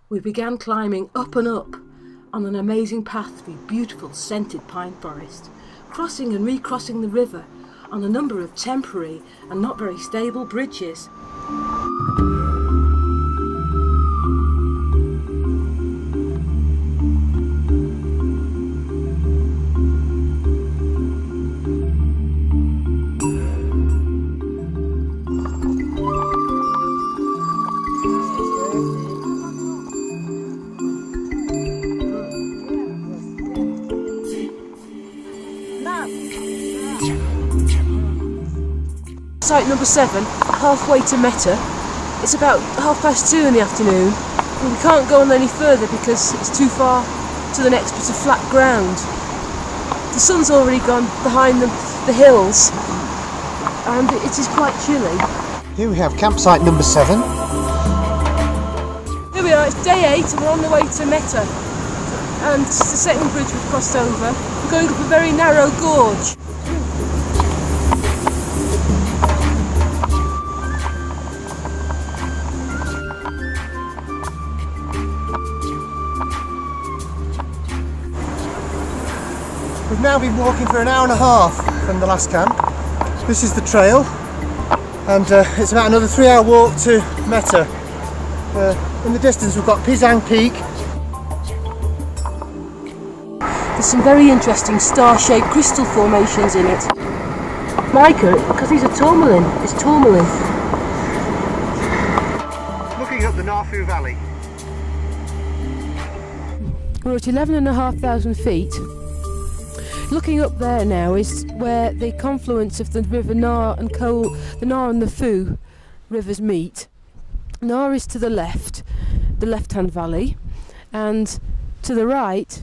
We began climbing up and up on an amazing path through beautiful scented pine forest, crossing and recrossing the river on a number of temporary and not very stable bridges. Site number 7, halfway to Meta. It's about 2:30 in the afternoon, and we can't go on any further because it's too far to the next bit of flat ground. The sun's already gone behind the hills, and it is quite chilly. Here we have campsite number 7. Here we are, it's day 8 and we're on the way to Meta. And it's the second bridge we've crossed over. We're going up a very narrow gorge. We've now been walking for an hour and a half from the last camp. This is the trail, and it's about another 3-hour walk to Meta. In the distance we've got Pisang Peak. There's some very interesting star-shaped crystal formations in it. Micah, because he's a tourmaline, is tourmaline. Looking up the Na-Phu Valley. We're at 11,500 feet. Looking up there now is where the confluence of the river Na and the Na and the Phu rivers meet. Na is to the left-hand valley, and to the right,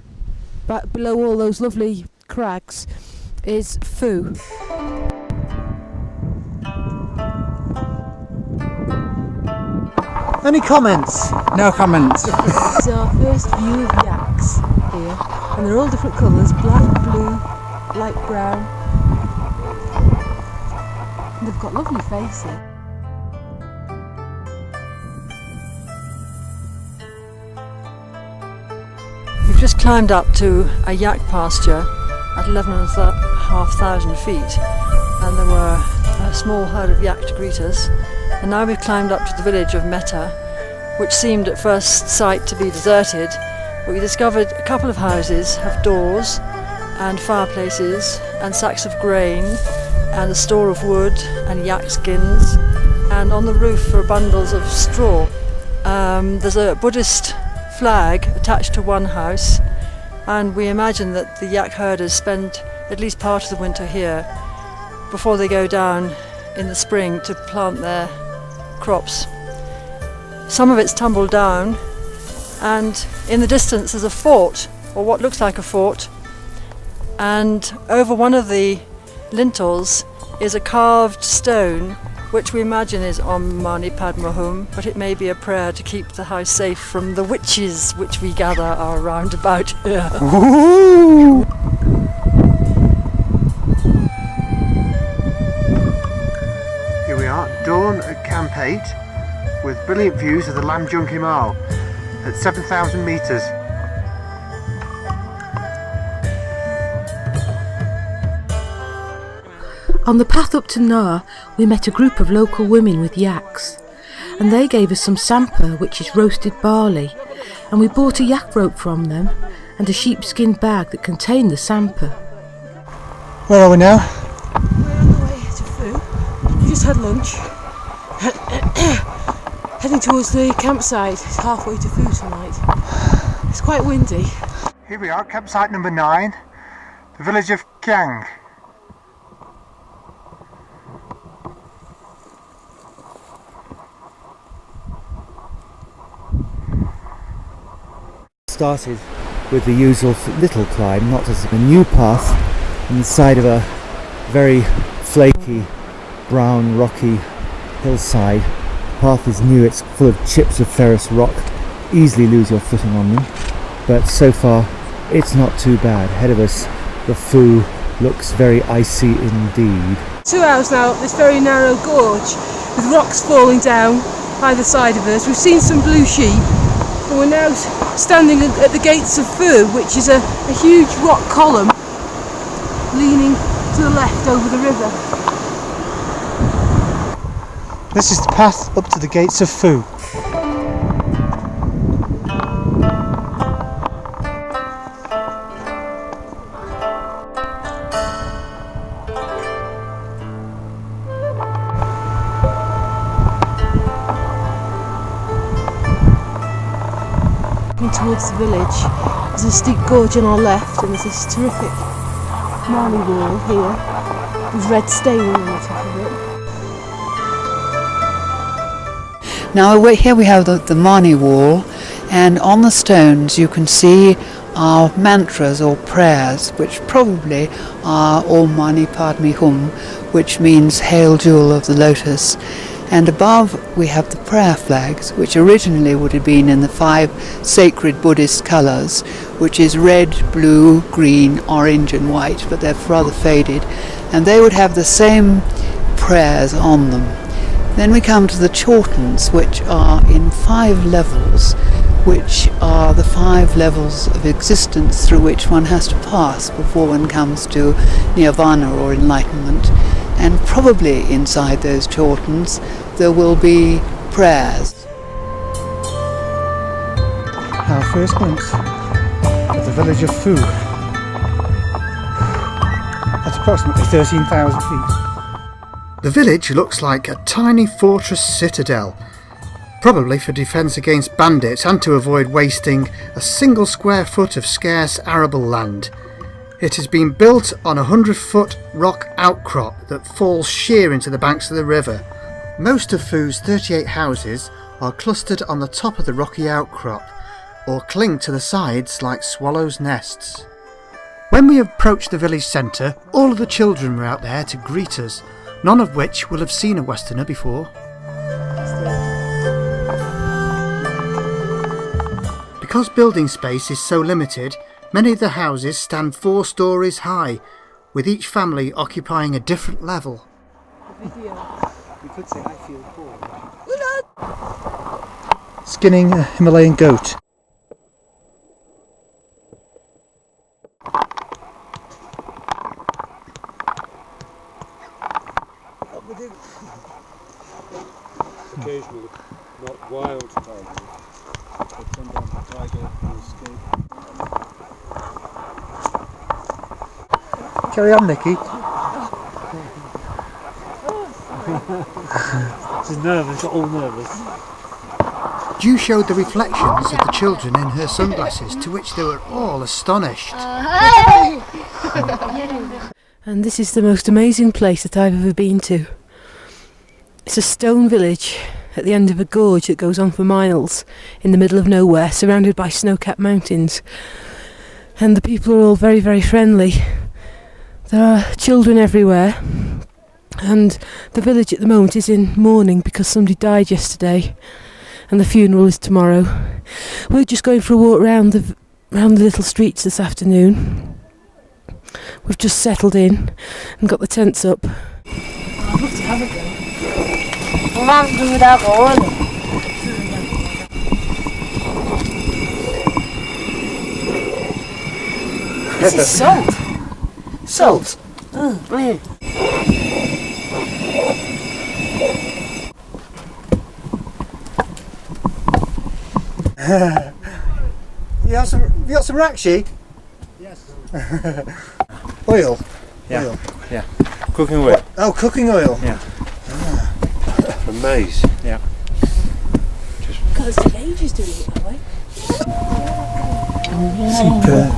back below all those lovely crags, is Phu. Any comments? No comments. This is our first view of yaks here, and they're all different colours, black, blue, light brown. And they've got lovely faces. We've just climbed up to a yak pasture at 11,500 feet, and there were a small herd of yak to greet us. And now we've climbed up to the village of Meta, which seemed at first sight to be deserted, but we discovered a couple of houses have doors and fireplaces and sacks of grain and a store of wood and yak skins, and on the roof are bundles of straw. There's a Buddhist flag attached to one house, and we imagine that the yak herders spend at least part of the winter here before they go down in the spring to plant their crops. Some of it's tumbled down, and in the distance there's a fort, or what looks like a fort, and over one of the lintels is a carved stone which we imagine is Om Mani Padme Hum, but it may be a prayer to keep the house safe from the witches which we gather are round about here. Ooh. Here we are, dawn at Camp 8, with brilliant views of the Lammergeier Himal at 7,000 metres. On the path up to Na, we met a group of local women with yaks, and they gave us some sampa, which is roasted barley, and we bought a yak rope from them and a sheepskin bag that contained the sampa. Where are we now? We're on the way to Phu. We just had lunch. Heading towards the campsite. It's halfway to Phu tonight. It's quite windy. Here we are, campsite number 9, the village of Kiang. Started with the usual little climb, not as a new path on the side of a very flaky, brown, rocky hillside. The path is new, it's full of chips of ferrous rock, easily lose your footing on them, but so far it's not too bad. Ahead of us the Phu looks very icy indeed. 2 hours now up this very narrow gorge with rocks falling down either side of us. We've seen some blue sheep. We're now standing at the gates of Phu, which is a huge rock column leaning to the left over the river. This is the path up to the gates of Phu. Towards the village, there's a steep gorge on our left, and there's this terrific marley wall here with red staining on the top of it. Now here we have the Mani wall, and on the stones you can see our mantras or prayers, which probably are Om Mani Padme Hum, which means Hail Jewel of the Lotus. And above we have the prayer flags, which originally would have been in the 5 sacred Buddhist colours, which is red, blue, green, orange and white, but they're rather faded, and they would have the same prayers on them. Then we come to the chortens, which are in 5 levels, which are the 5 levels of existence through which one has to pass before one comes to nirvana or enlightenment. And probably inside those chortens there will be prayers. Our first glimpse of the village of Phu at approximately 13,000 feet. The village looks like a tiny fortress citadel, probably for defence against bandits and to avoid wasting a single square foot of scarce arable land. It has been built on a 100-foot rock outcrop that falls sheer into the banks of the river. Most of Phu's 38 houses are clustered on the top of the rocky outcrop, or cling to the sides like swallows' nests. When we approached the village centre, all of the children were out there to greet us, none of which will have seen a Westerner before. Because building space is so limited, many of the houses stand 4 stories high, with each family occupying a different level. We could say I feel poor. Skinning a Himalayan goat. Occasionally, not wild tigers, but sometimes a tiger will escape. Carry on, Nicky. She's nervous, all nervous. Ju showed the reflections of the children in her sunglasses, to which they were all astonished. And this is the most amazing place that I've ever been to. It's a stone village at the end of a gorge that goes on for miles in the middle of nowhere, surrounded by snow-capped mountains. And the people are all very, very friendly. There are children everywhere. And the village at the moment is in mourning because somebody died yesterday, and the funeral is tomorrow. We're just going for a walk round the little streets this afternoon. We've just settled in and got the tents up. I'd love to have a go. This is salt. Salt. You got some rakshi? Yes. Oil? Yeah. Oil. Yeah. Cooking oil. Oh, cooking oil. Yeah. From maize. Yeah. God, it's taken ages doing it that way. Super.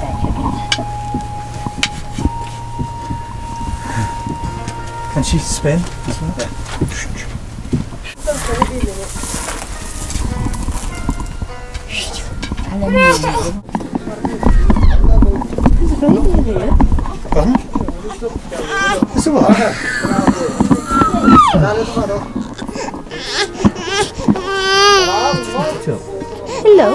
Can she spin as well? Yeah. There's a baby in here. Pardon? There's a what? Hello.